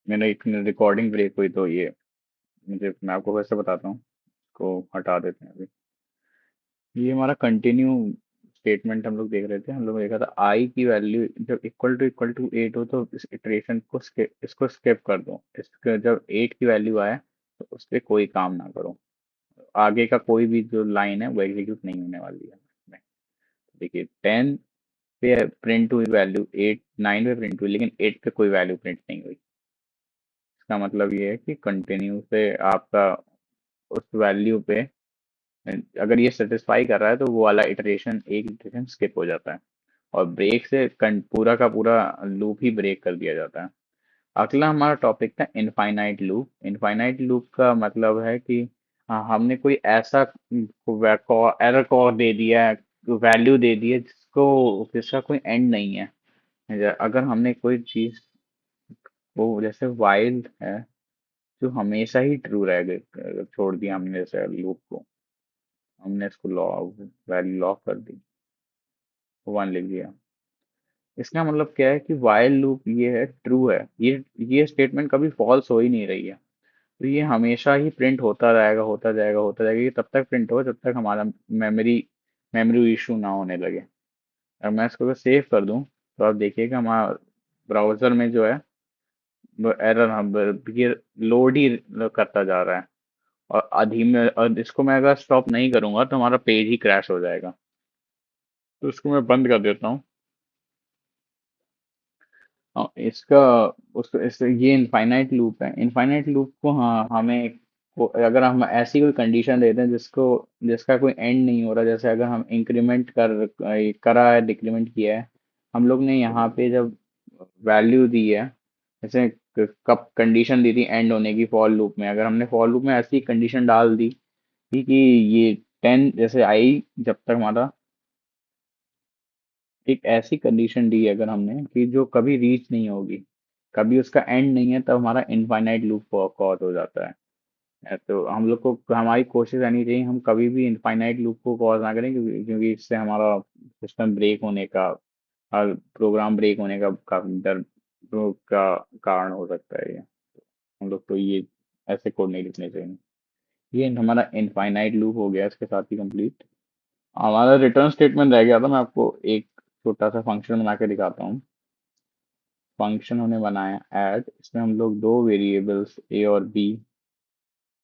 मेरा एक रिकॉर्डिंग ब्रेक हुई, तो ये मुझे, मैं आपको वैसे बताता हूँ, को हटा देते हैं अभी। ये हमारा कंटिन्यू स्टेटमेंट हम लोग देख रहे थे, हम लोग ने देखा था आई की वैल्यू जब इक्वल टू 8 हो तो इस इटरेशन को इसको स्किप कर दो, इसका जब 8 की वैल्यू आए तो उस पर कोई काम ना करो, आगे का कोई भी जो लाइन है वो एग्जीक्यूट नहीं होने वाली है इसमें। देखिए 10 पे प्रिंट हुई वैल्यू, 8 9 पे प्रिंट हुई, लेकिन 8 पे कोई वैल्यू प्रिंट नहीं हुई। इसका मतलब ये है कि कंटिन्यू से आपका उस वैल्यू पे अगर ये सेटिस्फाई कर रहा है तो वो वाला इटरेशन, एक इटरेशन स्किप हो जाता है, और ब्रेक से पूरा का पूरा लूप ही ब्रेक कर दिया जाता है। अगला हमारा टॉपिक था इनफाइनाइट लूप। इनफाइनाइट लूप का मतलब है कि हाँ, हमने कोई ऐसा एरर कोड दे दिया है, वैल्यू दे दी है जिसका कोई एंड नहीं है। अगर हमने कोई चीज वो जैसे वाइल्ड है, जो हमेशा ही ट्रू रह गए, छोड़ दिया हमने जैसे लूप को, हमने इसको लॉग वैल्यू लॉक कर दी, 1 लिख दिया, इसका मतलब क्या है कि वाइल लूप ये है ट्रू है, ये स्टेटमेंट कभी फॉल्स हो ही नहीं रही है, तो ये हमेशा ही प्रिंट होता रहेगा, होता जाएगा, होता जाएगा, ये तब तक प्रिंट होगा जब तक हमारा मेमोरी मेमोरी इशू ना होने लगे। अगर मैं इसको सेव कर दूं तो आप देखिएगा हमारा ब्राउजर में जो है वो एरर, हम ये लोड ही करता जा रहा है, और धीमे, और इसको मैं अगर स्टॉप नहीं करूंगा तो हमारा पेज ही क्रैश हो जाएगा। तो इसको मैं बंद कर देता हूँ। इसका ये इनफाइनाइट लूप है। इनफाइनाइट लूप को, हाँ, अगर हम ऐसी कोई कंडीशन देते हैं जिसका कोई एंड नहीं हो रहा, जैसे अगर हम इंक्रीमेंट करा है, डिक्रीमेंट किया है, हम लोग ने यहाँ पे जब वैल्यू दी है, जैसे कब कंडीशन दी थी एंड होने की फॉर लूप में, अगर हमने फॉर लूप में ऐसी कंडीशन डाल दी कि ये 10 जैसे आई, जब तक हमारा एक ऐसी कंडीशन दी है अगर हमने कि जो कभी रीच नहीं होगी, कभी उसका एंड नहीं है, तब हमारा इनफाइनाइट लूप कॉज हो जाता है। तो हम लोग को, हमारी कोशिश रहनी चाहिए हम कभी भी इनफाइनाइट लूप को कॉज ना करें, क्योंकि इससे हमारा सिस्टम ब्रेक होने का और प्रोग्राम ब्रेक होने का काफी डर का कारण हो सकता है ये। हम लोग को ये ऐसे कोड नहीं लिखने चाहिए। ये हमारा इनफाइनाइट लूप हो गया, इसके साथ ही कंप्लीट। हमारा रिटर्न स्टेटमेंट रह गया था, मैं आपको एक छोटा सा फंक्शन बना के दिखाता हूँ। फंक्शन हमने बनाया ऐड, इसमें हम लोग दो वेरिएबल्स ए और बी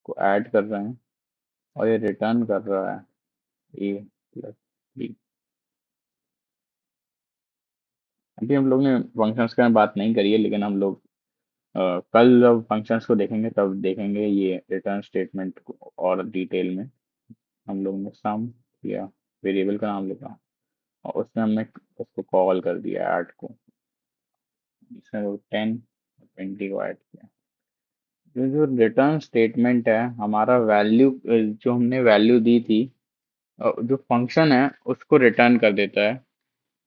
को ऐड कर रहे हैं, और ये रिटर्न कर रहा है ए प्लस बी। अभी हम लोग ने फंक्शंस के बारे में बात नहीं करी है, लेकिन हम लोग कल जब फंक्शंस को देखेंगे तब देखेंगे ये रिटर्न स्टेटमेंट को और डिटेल में। हम लोग ने सम किया, वेरिएबल का नाम लिखा, और उसमें हमने उसको कॉल कर दिया ऐड को, इसमें वो 10 20 को ऐड किया। जो जो रिटर्न स्टेटमेंट है हमारा वैल्यू, जो हमने वैल्यू दी थी, जो फंक्शन है उसको रिटर्न कर देता है,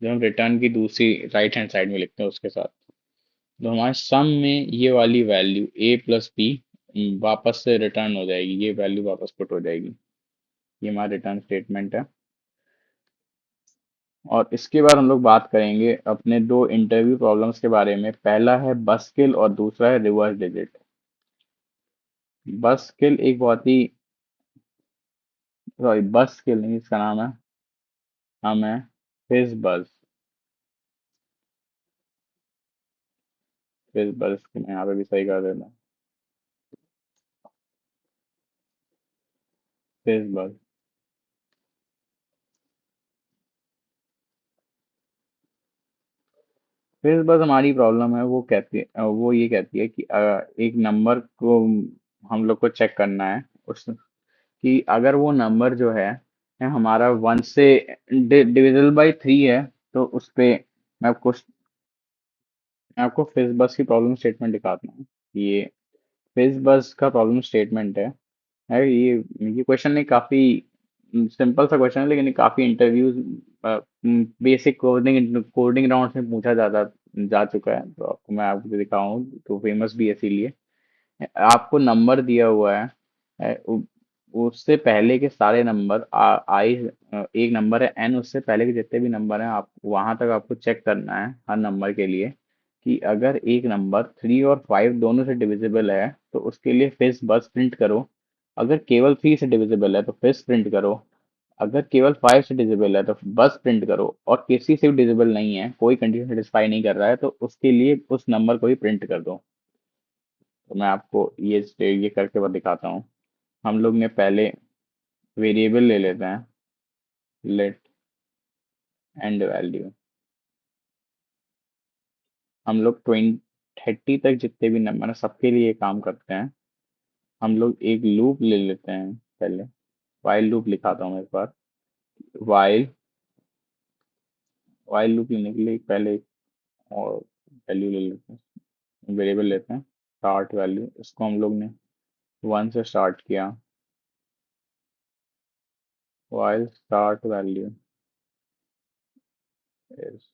जो हम रिटर्न की दूसरी राइट हैंड साइड में लिखते हैं उसके साथ। तो हमारे सम में ये वाली वैल्यू a+b वापस से रिटर्न हो जाएगी, ये वैल्यू वापस पुट हो जाएगी। ये हमारा रिटर्न स्टेटमेंट है। और इसके बाद हम लोग बात करेंगे अपने दो इंटरव्यू प्रॉब्लम्स के बारे में। पहला है बस स्किल और दूसरा है रिवर्स डिजिट। बस स्किल एक बहुत ही, सॉरी बस स्किल नहीं, इसका नाम है, हम है फिज बस। फिज बस मैं यहाँ पे भी सही कर देता हूँ, फिज बस। फिर बस हमारी प्रॉब्लम है, वो कहती है, वो ये कहती है कि एक नंबर को हम लोग को चेक करना है, उस कि अगर वो नंबर जो है हमारा 1 से डिविजिबल बाई 3 है, तो उस पे मैं आपको फिज बस की प्रॉब्लम स्टेटमेंट दिखाता हूँ। ये फिज बस का प्रॉब्लम स्टेटमेंट है ये क्वेश्चन नहीं, काफी सिंपल सा क्वेश्चन है, लेकिन ये काफी interviews, basic coding coding round में पूछा ज्यादा जा चुका है, तो आपको मैं आपको दिखाऊं, तो फेमस भी है इसीलिए। आपको नंबर दिया हुआ है, उससे पहले के सारे नंबर आई, एक नंबर है एन, उससे पहले के जितने भी नंबर हैं आप वहां तक आपको चेक करना है हर नंबर के लिए, कि अगर एक नंबर 3 और 5 दोनों से डिविजिबल है तो उसके लिए फिज बस प्रिंट करो। अगर केवल 3 से डिविजिबल है तो फिज प्रिंट करो। अगर केवल 5 से डिविजिबल है तो बस प्रिंट करो, और किसी से भी डिविजिबल नहीं है, कोई कंडीशन सेटिस्फाई नहीं कर रहा है, तो उसके लिए उस नंबर को ही प्रिंट कर दो। तो मैं आपको ये करके बस दिखाता हूँ। हम लोग ने पहले वेरिएबल ले लेते हैं, लेट एंड वैल्यू। हम लोग 20 30 तक जितने भी नंबर हैं सबके लिए ये काम करते हैं। हम लोग एक लूप ले लेते हैं पहले, वाइल लूप लिखाता हूँ मैं एक बार। वाइल वाइल लूप लेने के लिए पहले एक और वैल्यू ले लेते हैं, वेरिएबल लेते हैं, स्टार्ट वैल्यू। इसको हम लोग ने 1 से स्टार्ट किया। While start value is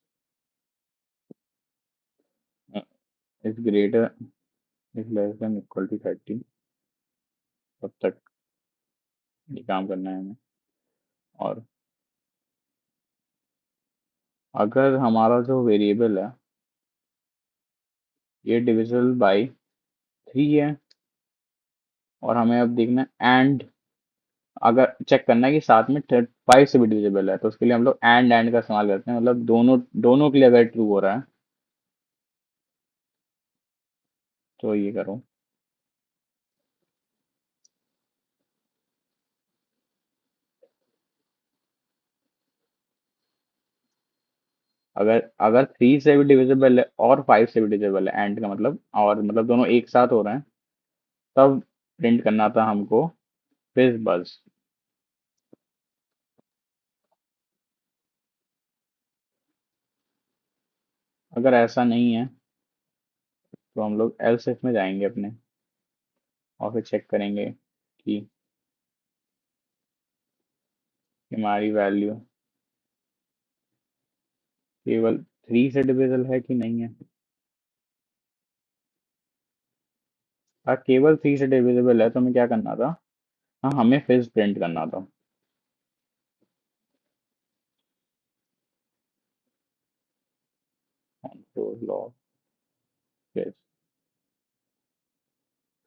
is greater is less than equal to 30। तब तक ये काम करना है हमें। और अगर हमारा जो वेरिएबल है ये डिविजिबल बाई 3 है, और हमें अब देखना है एंड, अगर चेक करना है कि साथ में 5 से भी डिविजिबल है, तो उसके लिए हम लोग एंड का इस्तेमाल करते हैं, मतलब दोनों दोनों के लिए अगर ट्रू हो रहा है तो ये करो। अगर अगर 3 से भी डिविजिबल है और 5 से भी डिविजिबल है, एंड का मतलब, और मतलब दोनों एक साथ हो रहे हैं, तब प्रिंट करना था हमको फिज बस। अगर ऐसा नहीं है तो हम लोग एल्स इफ में जाएंगे अपने, और फिर चेक करेंगे कि हमारी वैल्यू केवल 3 से डिविजिबल है कि नहीं है। अगर केवल 3 से डिविजिबल है तो हमें क्या करना था, हाँ हमें फिज प्रिंट करना था। कंट्रोल लॉग फिज।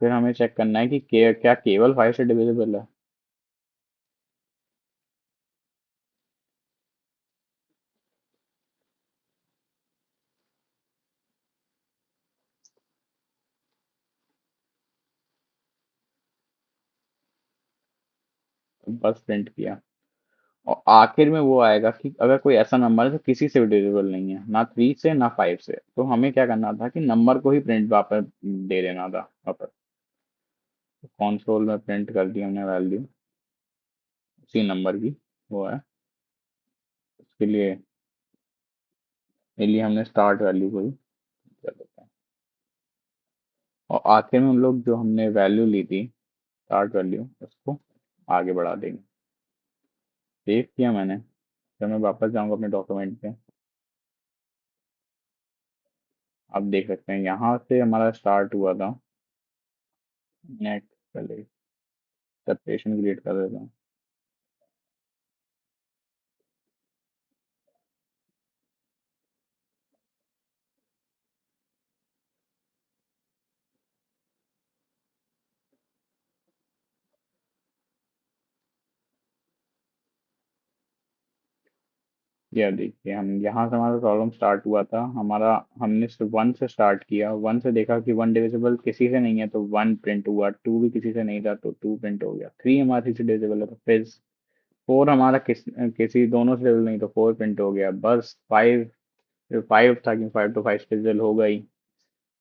फिर हमें चेक करना है कि क्या केवल 5 से डिविजिबल है। तो बस प्रिंट किया, और आखिर में वो आएगा कि अगर कोई ऐसा नंबर है जो किसी से भी डिविजिबल नहीं है, ना 3 से ना 5 से, तो हमें क्या करना था कि नंबर को ही प्रिंट वापस दे देना था वापस। कंसोल में प्रिंट कर दी हमने वैल्यू उसी नंबर की, वो है उसके लिए। इसलिए हमने स्टार्ट वैल्यू को ही कर देते हैं। और आखिर में हम लोग जो हमने वैल्यू ली थी स्टार्ट वैल्यू उसको आगे बढ़ा देंगे। सेव किया मैंने। जब मैं वापस जाऊंगा अपने डॉक्यूमेंट पे, आप देख सकते हैं यहाँ से हमारा स्टार्ट हुआ था। नेक्स्ट पहले सेपरेशन क्रिएट कर देता हूँ। ये देखिए, हम यहाँ से हमारा प्रॉब्लम स्टार्ट हुआ था हमारा। हमने सिर्फ वन से स्टार्ट किया, वन से देखा कि वन डिविजिबल किसी से नहीं है तो वन प्रिंट हुआ, टू भी किसी से नहीं था तो टू प्रिंट हो गया, थ्री हमारे से डिविजिबल है तो फिर फोर हमारा किसी दोनों से डिविजिबल नहीं तो फोर प्रिंट हो गया। बस फाइव, फाइव था कि फाइव तो फाइव से डिविजिबल हो गई।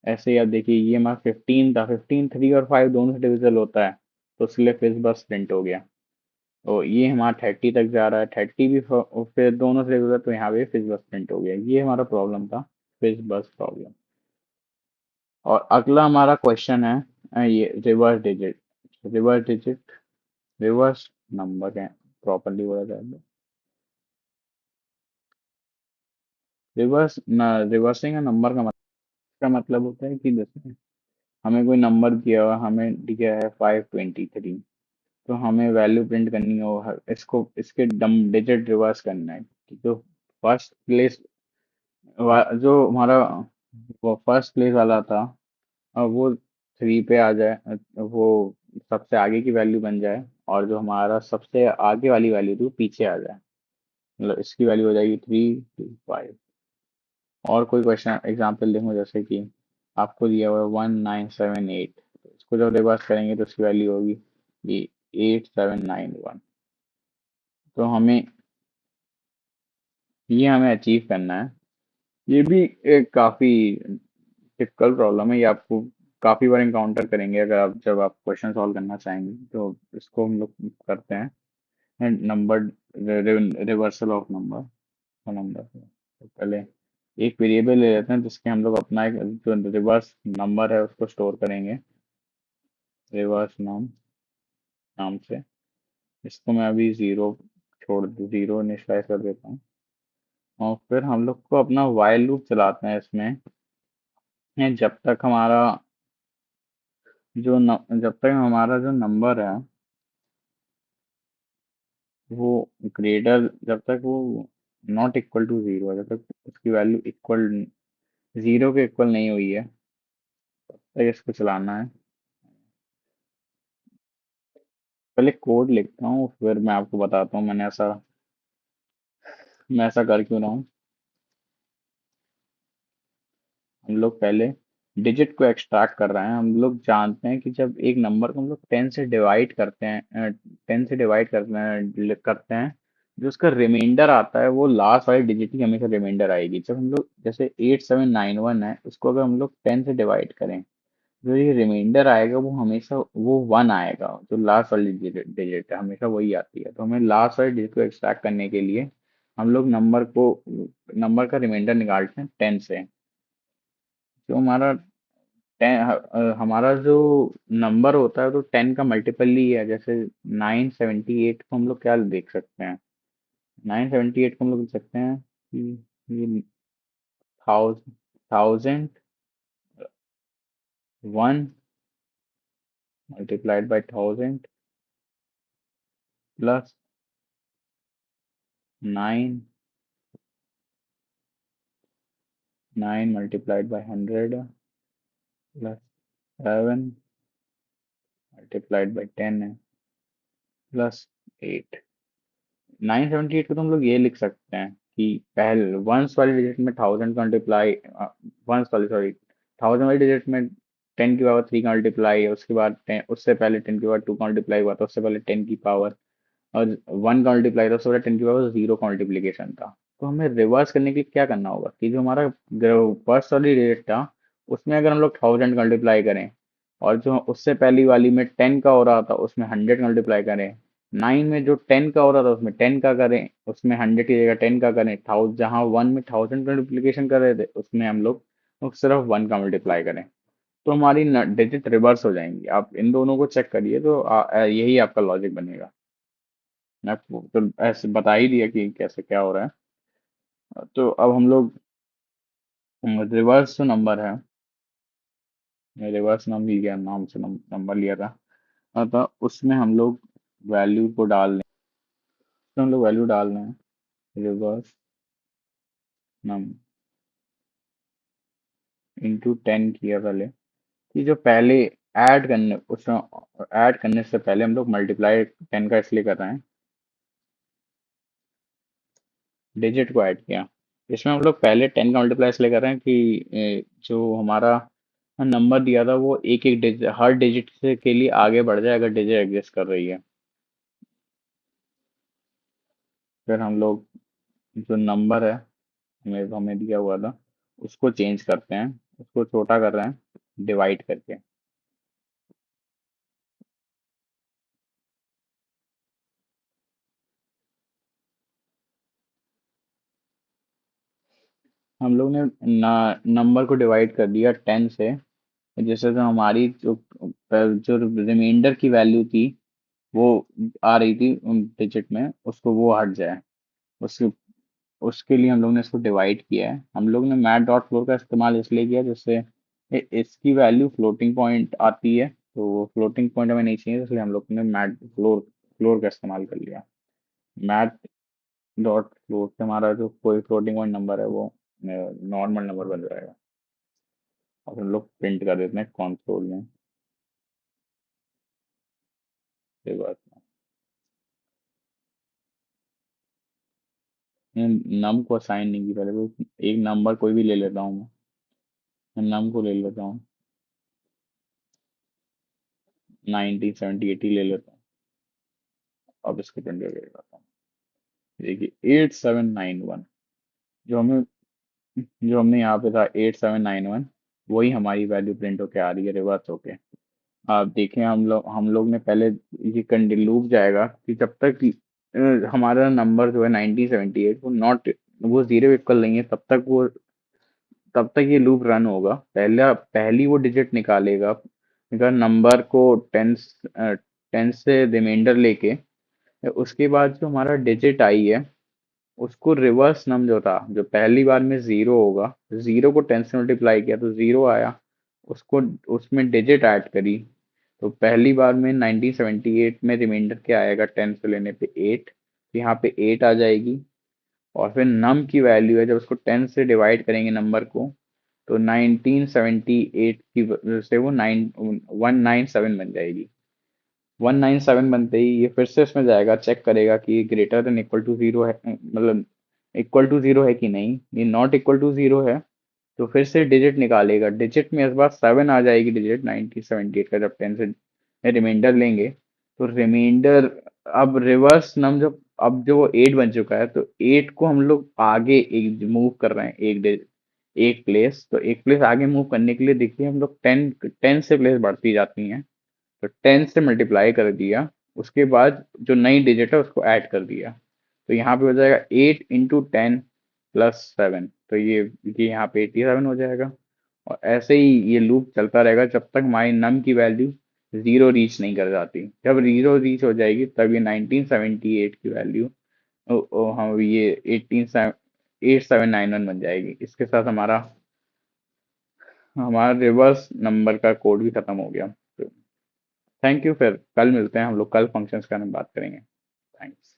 ऐसे ही आप देखिए ये हमारा 15 था, 15 थ्री और फाइव दोनों से डिविजिबल होता है तो इसलिए फिर बस प्रिंट हो गया। तो ये हमारा 30 तक जा रहा है, 30 भी फिर दोनों से रेगुलर तो यहाँ पे फिज बस प्रिंट हो गया। ये हमारा प्रॉब्लम था, फिज बस प्रॉब्लम। और अगला हमारा क्वेश्चन है ये reverse digit. Reverse digit, reverse number है प्रॉपरली बोला जाए तो। रिवर्स रिवर्सिंग का नंबर का मतलब होता है कि जैसे हमें कोई नंबर दिया हुआ, हमें दिया है 523, तो हमें वैल्यू प्रिंट करनी हो, इसको इसके डम डिजिट रिवर्स करना है। तो फर्स्ट प्लेस जो हमारा वो फर्स्ट प्लेस वाला था, अब वो थ्री पे आ जाए, वो सबसे आगे की वैल्यू बन जाए, और जो हमारा सबसे आगे वाली वैल्यू थी वो पीछे आ जाए। मतलब इसकी वैल्यू हो जाएगी 325। और कोई क्वेश्चन एग्जांपल देखो, जैसे कि आपको दिया हुआ है 1978, इसको जब रिवर्स करेंगे तो इसकी वैल्यू होगी ये 8791। तो हमें ये हमें अचीव करना है। ये भी एक काफ़ी डिफिकल्ट प्रॉब्लम है, ये आपको काफ़ी बार इनकाउंटर करेंगे अगर आप जब आप क्वेश्चन सॉल्व करना चाहेंगे। तो इसको हम लोग करते हैं number reversal of number number. तो पहले एक वेरिएबल ले लेते हैं जिसके हम लोग अपना एक जो रिवर्स नंबर है उसको स्टोर करेंगे, रिवर्स नाम से। इसको मैं अभी ज़ीरो छोड़ दूँ, ज़ीरो इनिशियलाइज कर देता हूँ। और फिर हम लोग को अपना वाइल लूप चलाते हैं इसमें, जब तक हमारा जब तक हमारा जो नंबर है वो ग्रेटर, जब तक वो नॉट इक्वल टू जीरो है, जब तक उसकी वैल्यू इक्वल जीरो के इक्वल नहीं हुई है, तब इसको चलाना है। पहले कोड लिखता हूँ फिर मैं आपको बताता हूँ मैं ऐसा कर क्यों रहा हूँ। हम लोग पहले डिजिट को एक्सट्रैक्ट कर रहे हैं। हम लोग जानते हैं कि जब एक नंबर को हम लोग 10 से डिवाइड करते हैं, 10 से डिवाइड करते हैं, जो उसका रिमाइंडर आता है वो लास्ट वाली डिजिट ही हमेशा रिमाइंडर आएगी। जब हम लोग जैसे 8791 है, उसको अगर हम लोग 10 से डिवाइड करें, जो ये रिमाइंडर आएगा वो हमेशा वो वन आएगा। जो लास्ट वाली डिजिट है हमेशा वही आती है। तो हमें लास्ट वाली डिजिट को एक्सट्रैक्ट करने के लिए हम लोग नंबर का रिमाइंडर निकालते हैं 10 से। जो हमारा जो नंबर होता है तो 10 का मल्टीपल ही है। जैसे 978 को हम लोग क्या देख सकते हैं, 978 को हम लोग देख सकते हैं कि ये thousand one multiplied by thousand plus nine, nine multiplied by hundred plus seven multiplied by ten है प्लस एट। 978 को तो हम लोग ये लिख सकते हैं कि पहले वंस वाली डिजिट में थाउजेंड का मल्टीप्लाई, वंस वाली सॉरी थाउजेंड वाली डिजिट में 10 की पावर थ्री का मल्टीप्लाई है, उसके बाद 10, उससे पहले 10 की पावर टू का मल्टीप्लाई हुआ था, उससे पहले 10 की पावर और वन का मल्टीप्लाई था, उससे पहले 10 की पावर जीरो का मल्टीप्लीकेशन था। तो हमें रिवर्स करने के लिए क्या करना होगा कि जो हमारा फर्स्ट वाली डिजिट था उसमें अगर हम लोग थाउजेंड का मल्टीप्लाई करें, और जो उससे पहली वाली में 10 का हो रहा था उसमें 100 का मल्टीप्लाई करें, 9 में जो 10 का हो रहा था उसमें 10 का करें, उसमें 100 की जगह 10 का करें, थाउजेंड जहाँ 1 में 1000 का मल्टीप्लीकेशन कर रहे थे उसमें हम लोग सिर्फ 1 का मल्टीप्लाई करें, तो हमारी डिजिट रिवर्स हो जाएंगी। आप इन दोनों को चेक करिए तो यही आपका लॉजिक बनेगा। मैं आपको तो ऐसे बता ही दिया कि कैसे क्या हो रहा है। तो अब हम लोग रिवर्स जो नंबर है, रिवर्स नाम लिया, नाम से नंबर लिया था, अतः उसमें हम लोग वैल्यू को डाल लें, तो हम लोग वैल्यू डाल रहे हैं रिवर्स नम इंटू 10 किया पहले, कि जो पहले ऐड करने उसमें ऐड करने से पहले हम लोग मल्टीप्लाई 10 का इसलिए कर रहे हैं, डिजिट को ऐड किया। इसमें हम लोग पहले 10 का मल्टीप्लाई इसलिए कर रहे हैं कि जो हमारा नंबर दिया था वो एक एक डिजिट, हर डिजिट से के लिए आगे बढ़ जाए अगर डिजिट एग्जिस्ट कर रही है। फिर हम लोग जो नंबर है हमें हमें दिया हुआ था उसको चेंज करते हैं, उसको छोटा कर रहे हैं डिवाइड करके। हम लोग ने नंबर को डिवाइड कर दिया 10 से, जैसे तो हमारी जो रिमाइंडर की वैल्यू थी वो आ रही थी डिजिट में, उसको वो हट जाए, उसके उसके लिए हम लोग ने इसको डिवाइड किया है। हम लोग ने मैथ डॉट फ्लोर का इस्तेमाल इसलिए किया जिससे इसकी वैल्यू फ्लोटिंग पॉइंट आती है, तो वो फ्लोटिंग पॉइंट हमें नहीं चाहिए, इसलिए हम लोग ने मैथ फ्लोर फ्लोर का इस्तेमाल कर लिया। मैथ डॉट फ्लोर से हमारा जो कोई फ्लोटिंग पॉइंट नंबर है वो नॉर्मल नंबर बन जाएगा, और हम लोग प्रिंट कर देते हैं कंसोल में। ये बात नम को असाइन नहीं की, पहले वो एक नंबर कोई भी ले लेता हूँ मैं नम को ले लेता हूँ, 1970 80 ले लेता हूँ। अब इसको प्रिंट करके दिखाता हूँ। देखिए 8791, जो हमें जो हमने यहाँ पे था 8791, वही हमारी वैल्यू प्रिंट होके आ रही है रिवर्स होके। आप देखें हम लोग ने पहले ये कंडीशन लूप जाएगा कि जब तक हमारा नंबर जो है 1978 वो नॉट वो जीरो इक्वल नहीं है, तब तक ये लूप रन होगा। पहली वो डिजिट निकालेगा, अगर नंबर को टेन से रिमाइंडर लेके, उसके बाद जो हमारा डिजिट आई है उसको रिवर्स नम जो था, जो पहली बार में जीरो होगा, जीरो को 10 से मल्टीप्लाई किया तो जीरो आया, उसको उसमें डिजिट ऐड करी, तो पहली बार में 1978 में रिमाइंडर क्या आएगा 10 से लेने पे 8, यहाँ पे 8 आ जाएगी। और फिर नम की वैल्यू है, जब उसको 10 से डिवाइड करेंगे नंबर को, तो 1978 की वजह से वो 197 बन जाएगी। 197 बनते ही ये फिर से इसमें जाएगा, चेक करेगा कि ये greater than equal to zero है, मतलब इक्वल टू जीरो है कि नहीं। ये नॉट इक्वल टू जीरो है तो फिर से डिजिट निकालेगा, डिजिट में इस बार 7 आ जाएगी, डिजिट 1978 का जब 10 से रिमाइंडर लेंगे, तो रिमाइंडर अब रिवर्स नम जब अब जो वो 8 बन चुका है, तो 8 को हम लोग आगे एक मूव कर रहे हैं, एक प्लेस, तो एक प्लेस आगे मूव करने के लिए देखिए हम लोग 10 से प्लेस बढ़ती जाती हैं, तो 10 से मल्टीप्लाई कर दिया, उसके बाद जो नई डिजिट है उसको ऐड कर दिया, तो यहाँ पे हो जाएगा 8 × 10 + 7, तो ये यहाँ पे 87 हो जाएगा। और ऐसे ही ये लूप चलता रहेगा जब तक हमारी नम की वैल्यू जीरो रीच नहीं कर जाती। जब जीरो रीच हो जाएगी तब ये 1978 की वैल्यू हम ये 8791 बन जाएगी। इसके साथ हमारा हमारा रिवर्स नंबर का कोड भी खत्म हो गया। तो थैंक यू, फिर कल मिलते हैं हम लोग, कल फंक्शंस के बारे में बात करेंगे। थैंक्स।